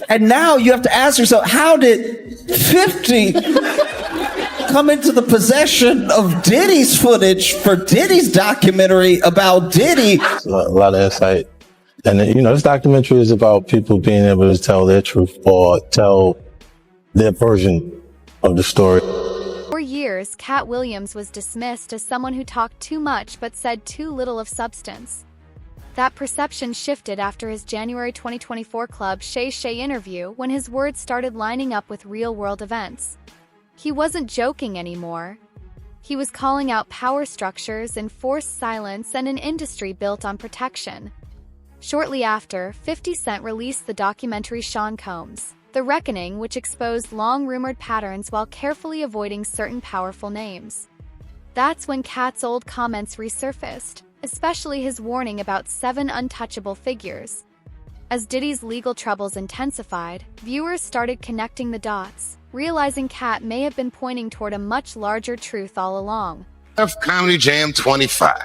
And now you have to ask yourself, how did 50 come into the possession of Diddy's footage for Diddy's documentary about Diddy? A lot of insight. And, this documentary is about people being able to tell their truth or tell their version of the story. For years, Katt Williams was dismissed as someone who talked too much but said too little of substance. That perception shifted after his January 2024 Club Shay Shay interview when his words started lining up with real-world events. He wasn't joking anymore. He was calling out power structures, enforced silence, and an industry built on protection. Shortly after, 50 Cent released the documentary Sean Combs, The Reckoning, which exposed long-rumored patterns while carefully avoiding certain powerful names. That's when Katt's old comments resurfaced, especially his warning about 7 untouchable figures. As Diddy's legal troubles intensified, viewers started connecting the dots, realizing Katt may have been pointing toward a much larger truth all along. Comedy Jam 25.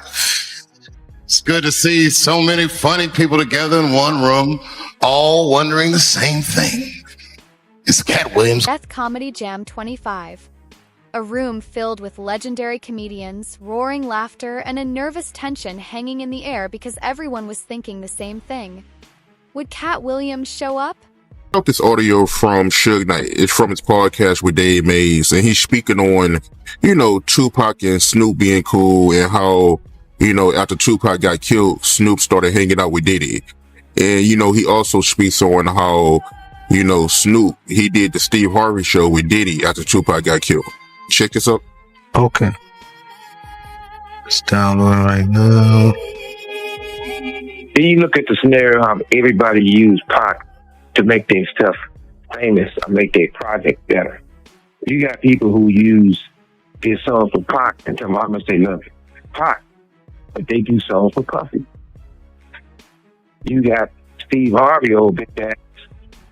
It's good to see so many funny people together in one room, all wondering the same thing. It's Katt Williams. Death Comedy Jam 25. A room filled with legendary comedians, roaring laughter, and a nervous tension hanging in the air because everyone was thinking the same thing. Would Katt Williams show up? I got this audio from Suge Knight. It's from his podcast with Dave Mays, and he's speaking on, Tupac and Snoop being cool and how, after Tupac got killed, Snoop started hanging out with Diddy. And, he also speaks on how, Snoop, he did the Steve Harvey show with Diddy after Tupac got killed. Check this out. Okay. It's downloading right now. Then you look at the scenario how everybody used Pac to make their stuff famous or make their project better. You got people who use their song for Pac and tell them how much they love Pac, but they do songs for Puffy. You got Steve Harvey, old big ass,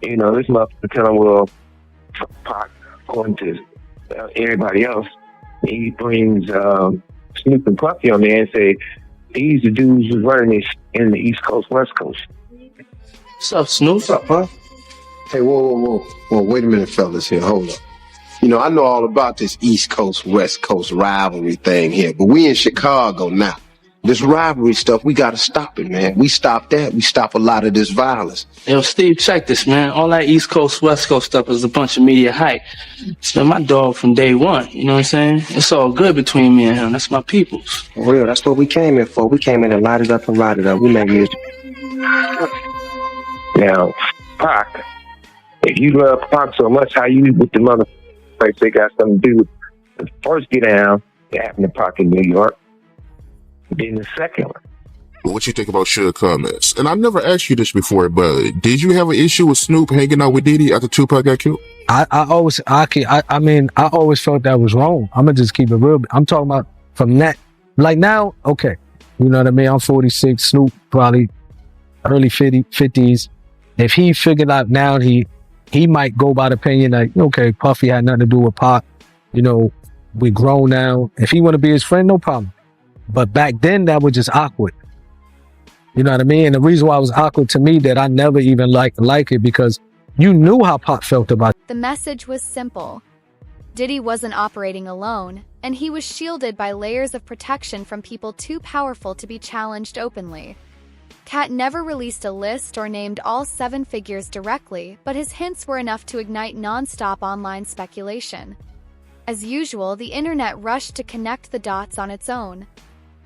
this motherfucker telling, well, Pac going to everybody else. He brings Snoop and Puffy on there and say, these the dudes who's running this in the East Coast, West Coast. What's up, Snoop? What's up, huh? Hey, whoa, wait a minute, fellas here, hold up. I know all about this East Coast, West Coast rivalry thing here, but we in Chicago now. This rivalry stuff, we gotta stop it, man. We stop that, we stop a lot of this violence. Yo, Steve, check this, man. All that East Coast, West Coast stuff is a bunch of media hype. It's been my dog from day one, you know what I'm saying? It's all good between me and him. That's my peoples. For real, that's what we came in for. We came in and light it up and ride it up. We make music. Now, Pac, if you love Pac so much, how you with the motherfuckers, they got something to do with the first get down that happened to Pac in New York. Then the second one. What you think about Suge comments? And I never asked you this before, but did you have an issue with Snoop hanging out with Diddy after Tupac got killed? I always felt that was wrong. I'm gonna just keep it real. I'm talking about from that, like now, okay. You know what I mean? I'm 46, Snoop probably early 50s. If he figured out now, he might go by the opinion like, okay, Puffy had nothing to do with Pac. We grown now. If he want to be his friend, no problem. But back then, that was just awkward. You know what I mean? And the reason why it was awkward to me that I never even like it because you knew how Pac felt about it. The message was simple. Diddy wasn't operating alone, and he was shielded by layers of protection from people too powerful to be challenged openly. Katt never released a list or named all 7 figures directly, but his hints were enough to ignite non-stop online speculation. As usual, the internet rushed to connect the dots on its own.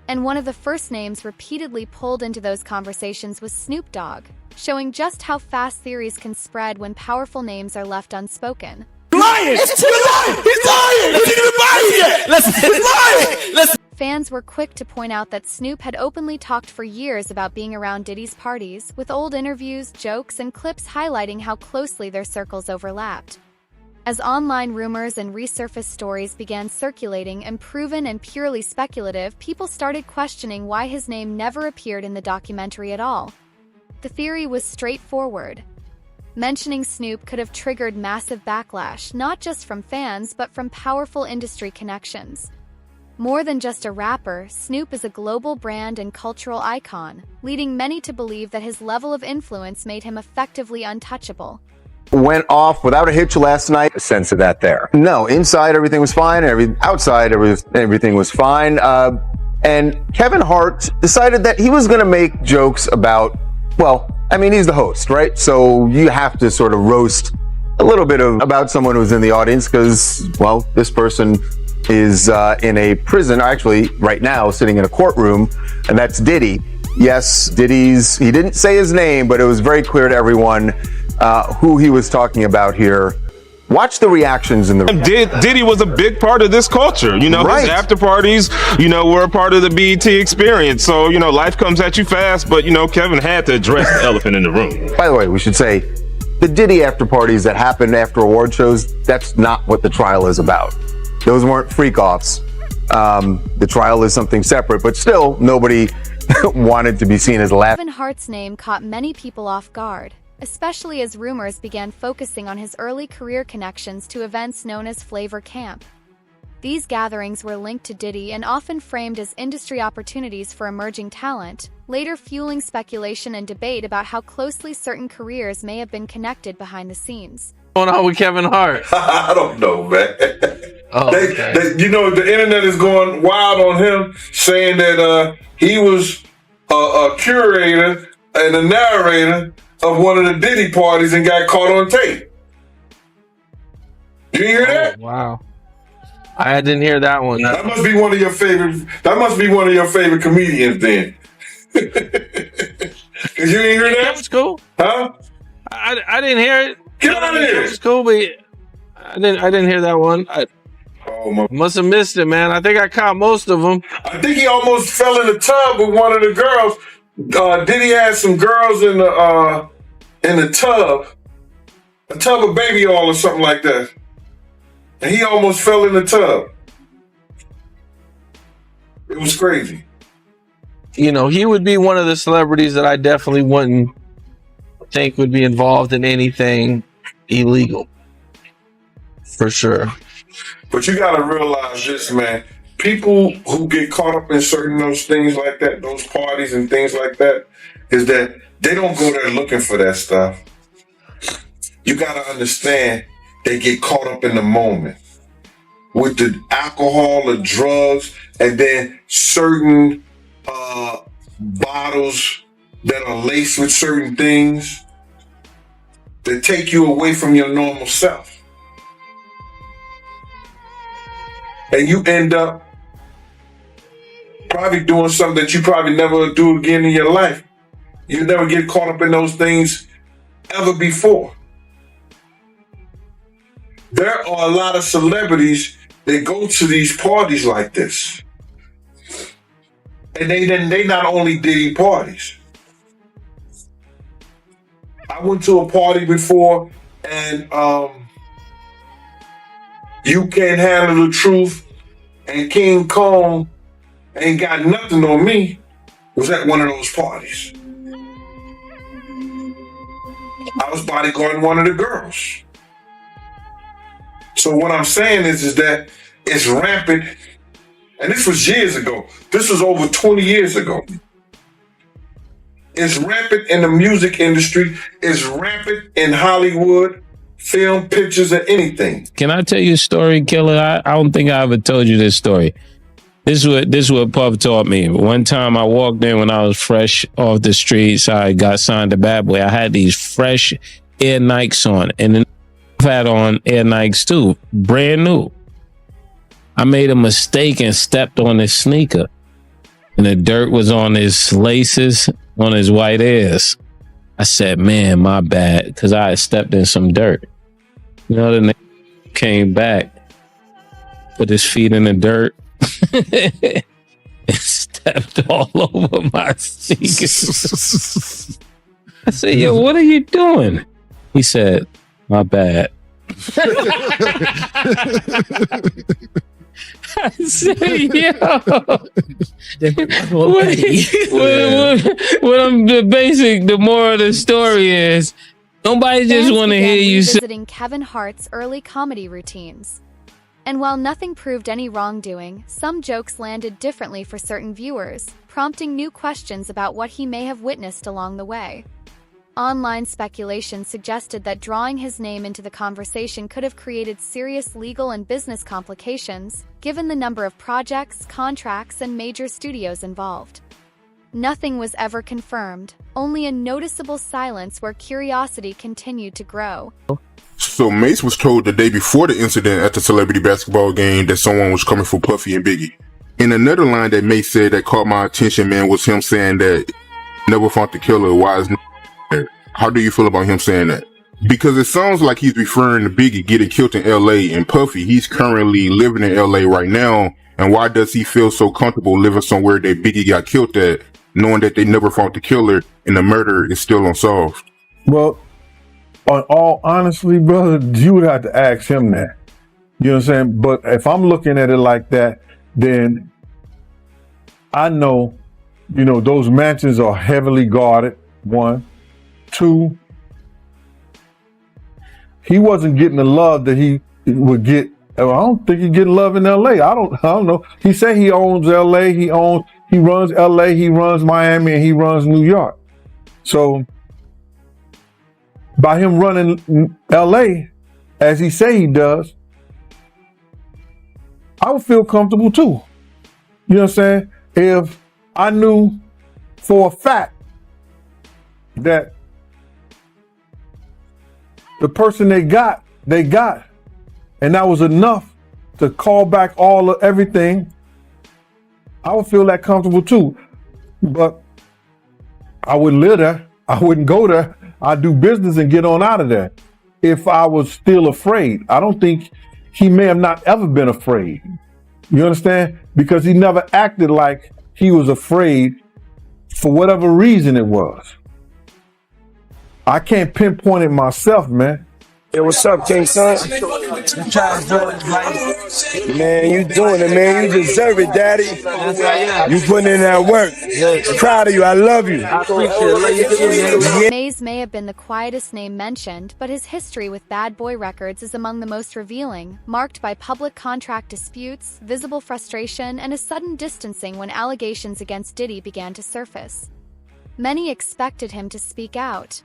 And one of the first names repeatedly pulled into those conversations was Snoop Dogg, showing just how fast theories can spread when powerful names are left unspoken. Lying! He's lying! He's lying! He didn't even buy it yet! He's lying! Fans were quick to point out that Snoop had openly talked for years about being around Diddy's parties, with old interviews, jokes, and clips highlighting how closely their circles overlapped. As online rumors and resurfaced stories began circulating, unproven and purely speculative, people started questioning why his name never appeared in the documentary at all. The theory was straightforward. Mentioning Snoop could have triggered massive backlash, not just from fans, but from powerful industry connections. More than just a rapper, Snoop is a global brand and cultural icon, leading many to believe that his level of influence made him effectively untouchable. went off without a hitch last night. A sense of that there. No, inside everything was fine. Outside everything was fine. And Kevin Hart decided that he was going to make jokes about, well, I mean, he's the host, right? So you have to sort of roast a little bit about someone who's in the audience because, well, this person is in a prison, actually right now sitting in a courtroom, and that's Diddy. Yes, he didn't say his name, but it was very clear to everyone who he was talking about here. Watch the reactions in the Diddy was a big part of this culture. You know, right. His after parties, you know, were a part of the BET experience. So, you know, life comes at you fast, but, you know, Kevin had to address the elephant in the room. By the way, we should say the Diddy after parties that happen after award shows, that's not what the trial is about. Those weren't freak-offs. The trial is something separate, but still, nobody wanted to be seen as laughing. Kevin Hart's name caught many people off guard, especially as rumors began focusing on his early career connections to events known as Flavor Camp. These gatherings were linked to Diddy and often framed as industry opportunities for emerging talent, later fueling speculation and debate about how closely certain careers may have been connected behind the scenes. What's going on with Kevin Hart? I don't know, man. Oh, okay. You know, the internet is going wild on him, saying that he was a curator and a narrator of one of the Diddy parties and got caught on tape. Did you hear that? Wow. I didn't hear that one. That must be one of your favorite. That must be one of your favorite comedians, then. Cause you didn't hear that? That was cool. Huh? I didn't hear it. Get out of here. It was cool, but I didn't hear that one. Must have missed it, man. I think I caught most of them. I think he almost fell in the tub with one of the girls. Diddy had some girls in the tub, a tub of baby oil or something like that, and he almost fell in the tub. It was crazy. You know, he would be one of the celebrities that I definitely wouldn't think would be involved in anything illegal, for sure. But you got to realize this, man. People who get caught up in certain those things like that, those parties and things like that, is that they don't go there looking for that stuff. You got to understand, they get caught up in the moment with the alcohol, the drugs, and then certain bottles that are laced with certain things that take you away from your normal self. And you end up probably doing something that you probably never do again in your life. You never get caught up in those things ever before. There are a lot of celebrities that go to these parties like this. And they not only Diddy parties. I went to a party before and You Can't Handle the Truth and King Kong Ain't Got Nothing on Me was at one of those parties. I was bodyguarding one of the girls. So what I'm saying is that it's rampant, and this was years ago. This was over 20 years ago. It's rampant in the music industry. It's rampant in Hollywood, film, pictures, and anything. Can I tell you a story, Killer? I don't think I ever told you this story. This is what Puff taught me. One time I walked in when I was fresh off the streets. I got signed to Bad Boy. I had these fresh Air Nikes on, and then I had on Air Nikes too, brand new. I made a mistake and stepped on his sneaker, and the dirt was on his laces, on his white Airs. I said, man, my bad, because I had stepped in some dirt. You know, the nigga came back, put his feet in the dirt, and stepped all over my sneakers. I said, yo, what are you doing? He said, my bad. I said, yo. The moral of the story is, nobody just want to hear you say. Visiting Kevin Hart's early comedy routines. And while nothing proved any wrongdoing, some jokes landed differently for certain viewers, prompting new questions about what he may have witnessed along the way. Online speculation suggested that drawing his name into the conversation could have created serious legal and business complications, given the number of projects, contracts, and major studios involved. Nothing was ever confirmed, only a noticeable silence where curiosity continued to grow. So Mace was told the day before the incident at the celebrity basketball game that someone was coming for Puffy and Biggie. And another line that Mace said that caught my attention, man, was him saying that never found the killer. Why is there? How do you feel about him saying that? Because it sounds like he's referring to Biggie getting killed in LA, and Puffy, he's currently living in LA right now. And why does he feel so comfortable living somewhere that Biggie got killed at, knowing that they never found the killer and the murder is still unsolved? Well, on all honestly, brother, you would have to ask him that. You know what I'm saying? But if I'm looking at it like that, then I know, you know, those mansions are heavily guarded, one. Two, he wasn't getting the love that he would get. I don't think he's getting love in LA. I don't know. He said he owns LA, he runs LA, he runs Miami, and he runs New York. So by him running LA, as he say he does, I would feel comfortable too. You know what I'm saying? If I knew for a fact that the person they got, and that was enough to call back all of everything, I would feel that comfortable too. But I wouldn't live there. I wouldn't go there. I'd do business and get on out of there if I was still afraid. I don't think he may have not ever been afraid. You understand? Because he never acted like he was afraid for whatever reason it was. I can't pinpoint it myself, man. Hey, what's up, King Son? Man, you doing it, man. You deserve it, Daddy. You putting in that work. I'm proud of you. I love you. Mays may have been the quietest name mentioned, but his history with bad boy records is among the most revealing, marked by public contract disputes, visible frustration, and a sudden distancing when allegations against Diddy began to surface. Many expected him to speak out.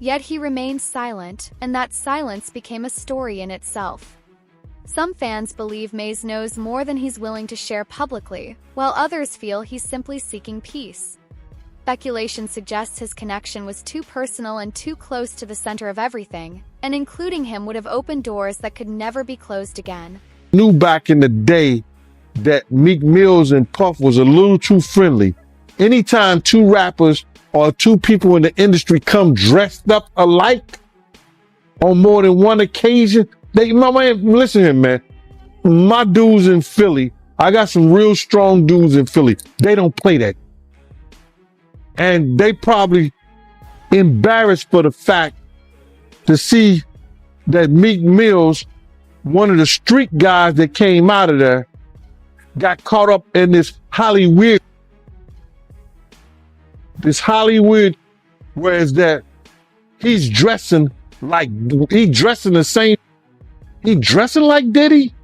Yet he remained silent, and that silence became a story in itself. Some fans believe Mays knows more than he's willing to share publicly, while others feel he's simply seeking peace. Speculation suggests his connection was too personal and too close to the center of everything, and including him would have opened doors that could never be closed again. Knew back in the day that Meek Mills and Puff was a little too friendly. Anytime two rappers or two people in the industry come dressed up alike on more than one occasion, listen here, man. My dudes in Philly, I got some real strong dudes in Philly. They don't play that. And they probably embarrassed for the fact to see that Meek Mills, one of the street guys that came out of there, got caught up in this Hollywood, whereas that he's dressing like Diddy,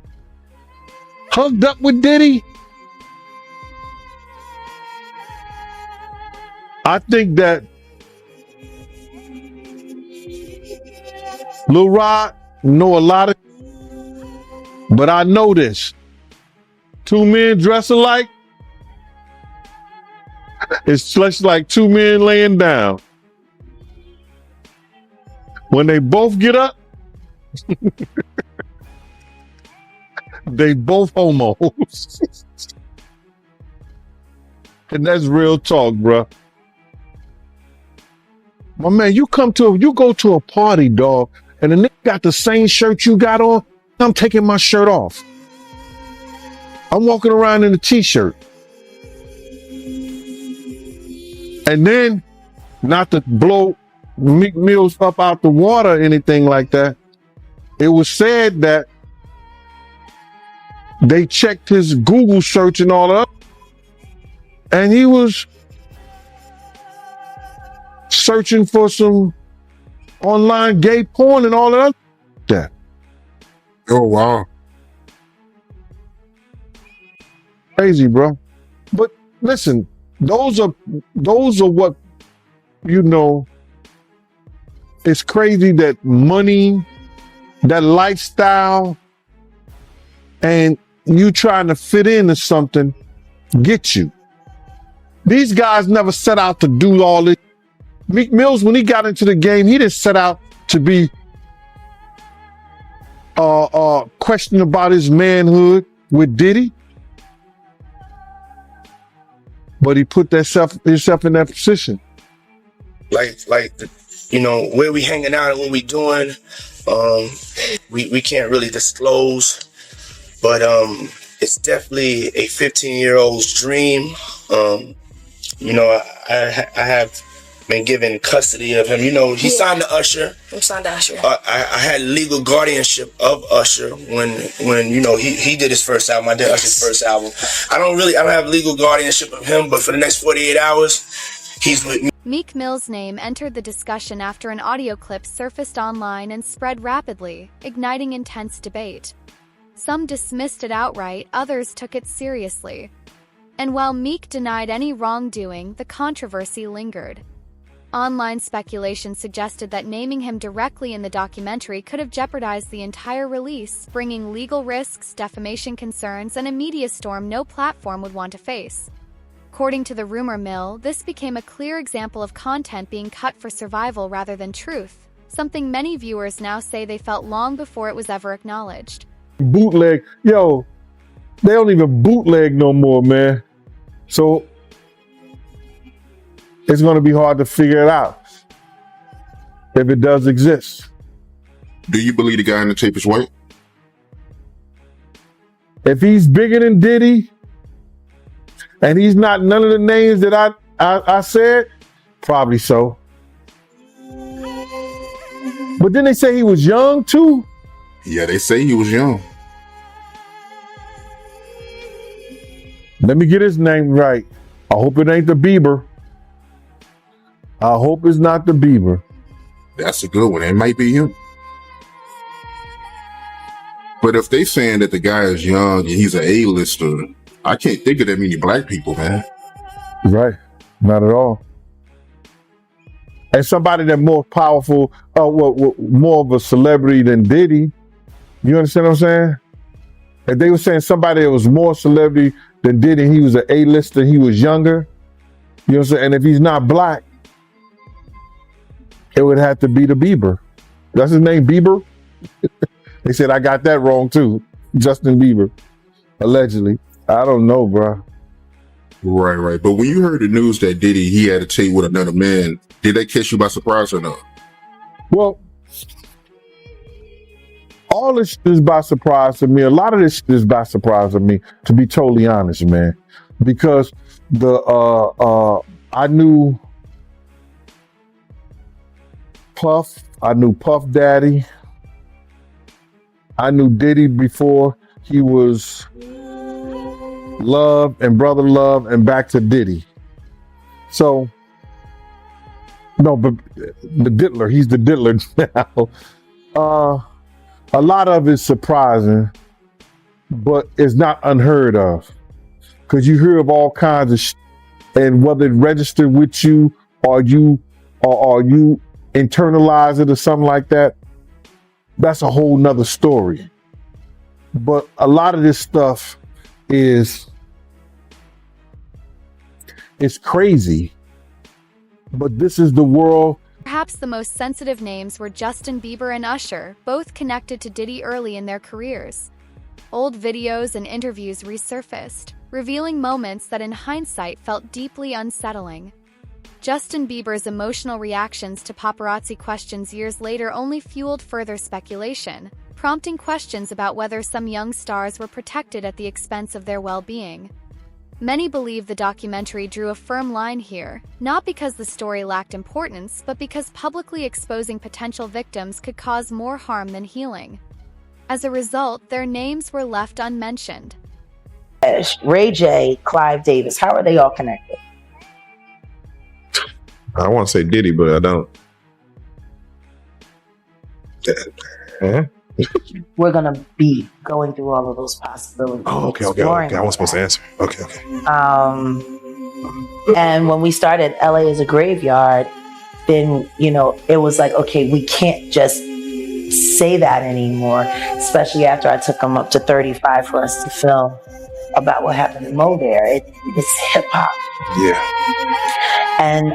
hugged up with Diddy. I think that Lil Rod know a lot of, but I know this. Two men dress alike, it's just like two men laying down. When they both get up, they both homos. And that's real talk, bro. My man, you go to a party, dog, and the nigga got the same shirt you got on, I'm taking my shirt off. I'm walking around in a t-shirt. And then, not to blow Meek Mills up out the water or anything like that, it was said that they checked his Google search and all that, and he was searching for some online gay porn and all that. Oh, wow. Crazy, bro. But listen, those are what, you know, it's crazy that money, that lifestyle, and you trying to fit into something get you. These guys never set out to do all this. Meek Mills, when he got into the game, he didn't set out to be questioning about his manhood with Diddy. But he put himself in that position. You know, where we hanging out and what we doing, we can't really disclose, but it's definitely a 15-year-old's dream. You know, I have been given custody of him. You know, he signed to Usher. I'm signed to Usher. I had legal guardianship of Usher when you know he did his first album. I did Usher's first album. I don't have legal guardianship of him, but for the next 48 hours, he's with me. Meek Mill's name entered the discussion after an audio clip surfaced online and spread rapidly, igniting intense debate. Some dismissed it outright, others took it seriously. And while Meek denied any wrongdoing, the controversy lingered. Online speculation suggested that naming him directly in the documentary could have jeopardized the entire release, bringing legal risks, defamation concerns, and a media storm no platform would want to face. According to the rumor mill, this became a clear example of content being cut for survival rather than truth, something many viewers now say they felt long before it was ever acknowledged. Bootleg, yo, they don't even bootleg no more, man. So it's going to be hard to figure it out if it does exist. Do you believe the guy in the tape is white? If he's bigger than Diddy, and he's not none of the names that I said, probably so. But then they say he was young too. Yeah, they say he was young. Let me get his name right. I hope it ain't the Bieber. I hope it's not the Bieber. That's a good one. It might be him. But if they saying that the guy is young and he's an A-lister, I can't think of that many black people, man. Right. Not at all. And somebody that more powerful, more of a celebrity than Diddy. You understand what I'm saying? If they were saying somebody that was more celebrity than Diddy, he was an A-lister, he was younger. You know what I'm saying? And if he's not black, it would have to be the Bieber. That's his name, Bieber? They said I got that wrong too. Justin Bieber, allegedly. I don't know, bro. Right. But when you heard the news that Diddy, he had a tape with another man, did that catch you by surprise or not? Well, all this shit is by surprise to me. A lot of this shit is by surprise to me, to be totally honest, man. Because I knew Puff, I knew Puff Daddy, I knew Diddy before he was Love and Brother Love and back to Diddy. So, no, but the diddler, he's the diddler now. A lot of it's surprising, but it's not unheard of. Because you hear of all kinds of shit, and whether it registered with you or you internalize it or something like that, that's a whole nother story. But a lot of this stuff is crazy. But this is the world. Perhaps the most sensitive names were Justin Bieber and Usher, both connected to Diddy early in their careers. Old videos and interviews resurfaced, revealing moments that in hindsight felt deeply unsettling. Justin Bieber's emotional reactions to paparazzi questions years later only fueled further speculation, prompting questions about whether some young stars were protected at the expense of their well-being. Many believe the documentary drew a firm line here, not because the story lacked importance, but because publicly exposing potential victims could cause more harm than healing. As a result, their names were left unmentioned. Ray J, Clive Davis, how are they all connected? I want to say Diddy, but I don't. We're going to be going through all of those possibilities. Oh, okay. I wasn't supposed to answer. Okay. And when we started LA is a Graveyard, then, it was like, okay, we can't just say that anymore, especially after I took him up to 35 for us to film about what happened in Mo there. It's hip hop. Yeah. And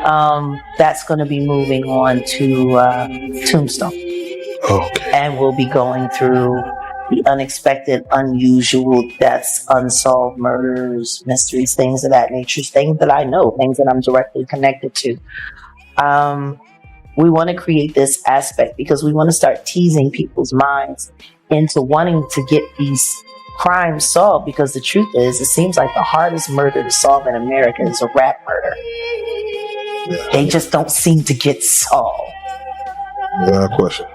that's going to be moving on to Tombstone. Okay. And we'll be going through the unexpected, unusual deaths, unsolved murders, mysteries, things of that nature, things that I know, things that I'm directly connected to. We want to create this aspect because we want to start teasing people's minds into wanting to get these crimes solved, because the truth is, it seems like the hardest murder to solve in America is a rap murder. They just don't seem to get solved. Without question.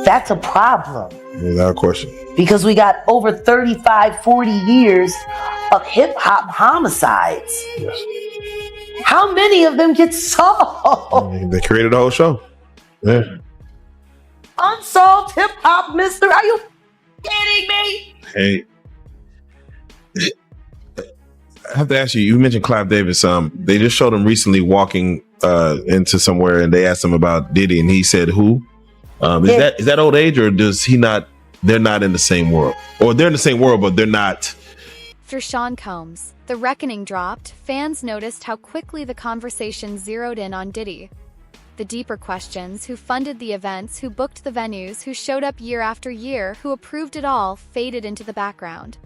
That's a problem. Without question. Because we got over 35, 40 years of hip hop homicides. Yes. How many of them get solved? They created a whole show. Yeah. Unsolved hip hop mystery. Are you kidding me? Hey, I have to ask you. You mentioned Clive Davis. They just showed him recently walking into somewhere, and they asked him about Diddy, and he said, "Who?" Is that old age, or does he not? They're not in the same world, or they're in the same world, but they're not. After Sean Combs, The Reckoning dropped, fans noticed how quickly the conversation zeroed in on Diddy. The deeper questions, who funded the events, who booked the venues, who showed up year after year, who approved it all, faded into the background.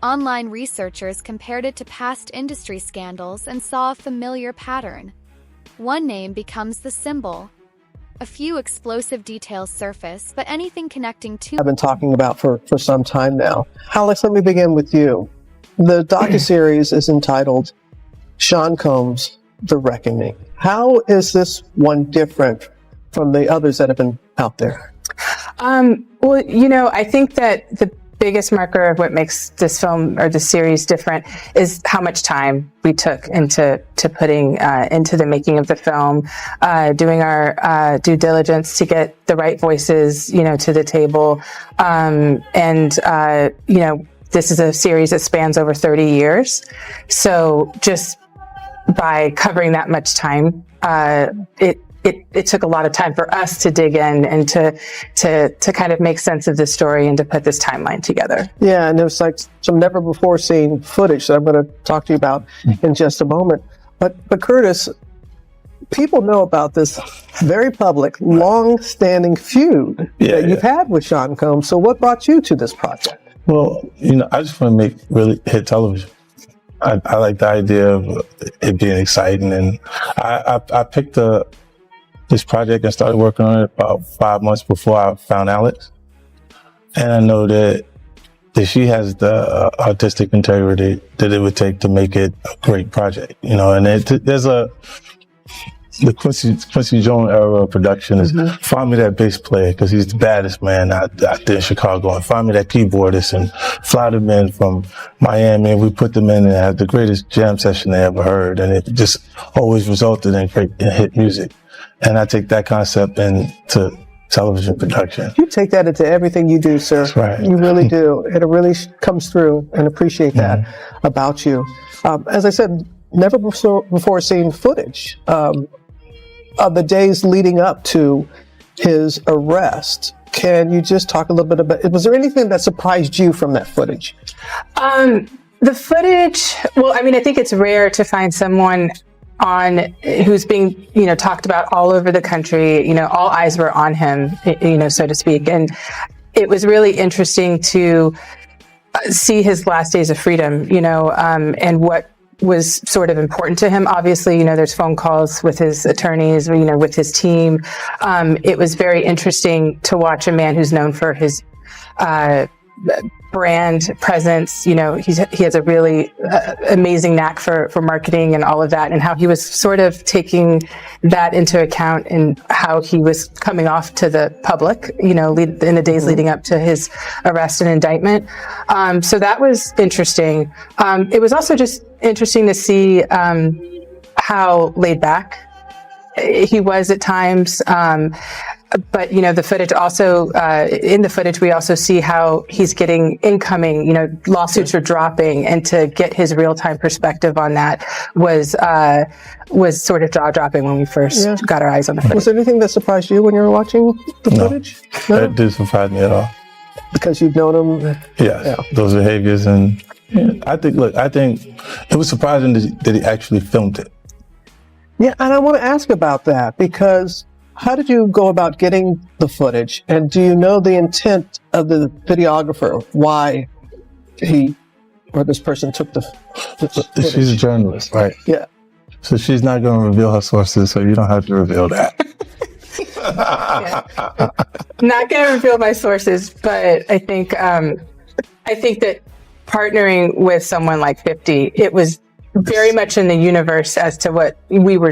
Online researchers compared it to past industry scandals and saw a familiar pattern. One name becomes the symbol. A few explosive details surface, but anything connecting to... I've been talking about for some time now. Alex, let me begin with you. The docuseries is entitled Sean Combs, The Reckoning. How is this one different from the others that have been out there? Well, I think that the biggest marker of what makes this film or this series different is how much time we took into putting into the making of the film, doing our due diligence to get the right voices, to the table, this is a series that spans over 30 years. So just by covering that much time, it took a lot of time for us to dig in and to kind of make sense of this story and to put this timeline together. Yeah, and there's like some never before seen footage that I'm going to talk to you about in just a moment. But Curtis, people know about this very public, long-standing feud that you've had with Sean Combs. So what brought you to this project? Well, I just want to make really hit television. I like the idea of it being exciting, and I picked this project and started working on it about 5 months before I found Alex. And I know that she has the artistic integrity that it would take to make it a great project, and there's the Quincy Jones era of production is find me that bass player because he's the baddest man out there in Chicago, and find me that keyboardist and fly them in from Miami, and we put them in and have the greatest jam session they ever heard, and it just always resulted in great hit music. And I take that concept into television production. You take that into everything you do, sir. That's right. You really do. It really comes through, and appreciate that about you. As I said, never before seen footage of the days leading up to his arrest. Can you just talk a little bit about, was there anything that surprised you from that footage? The footage, I think it's rare to find someone who's being, talked about all over the country. All eyes were on him, so to speak. And it was really interesting to see his last days of freedom, and what was sort of important to him. Obviously, there's phone calls with his attorneys, with his team. It was very interesting to watch a man who's known for his brand presence. He has a really amazing knack for marketing and all of that, and how he was sort of taking that into account in how he was coming off to the public, in the days leading up to his arrest and indictment. So that was interesting. It was also just interesting to see how laid back he was at times. But the footage also, in the footage, we also see how he's getting incoming, lawsuits are dropping, and to get his real-time perspective on that was sort of jaw-dropping when we first got our eyes on the footage. Was there anything that surprised you when you were watching the footage? No, that didn't surprise me at all. Because you've known him? Yeah, those behaviors. And I think it was surprising that he actually filmed it. Yeah, and I want to ask about that, because how did you go about getting the footage? And do you know the intent of the videographer, why he or this person took the footage? She's a journalist, right? Yeah. So she's not going to reveal her sources, so you don't have to reveal that. Not going to reveal my sources, but I think that partnering with someone like 50, it was very much in the universe as to what we were doing.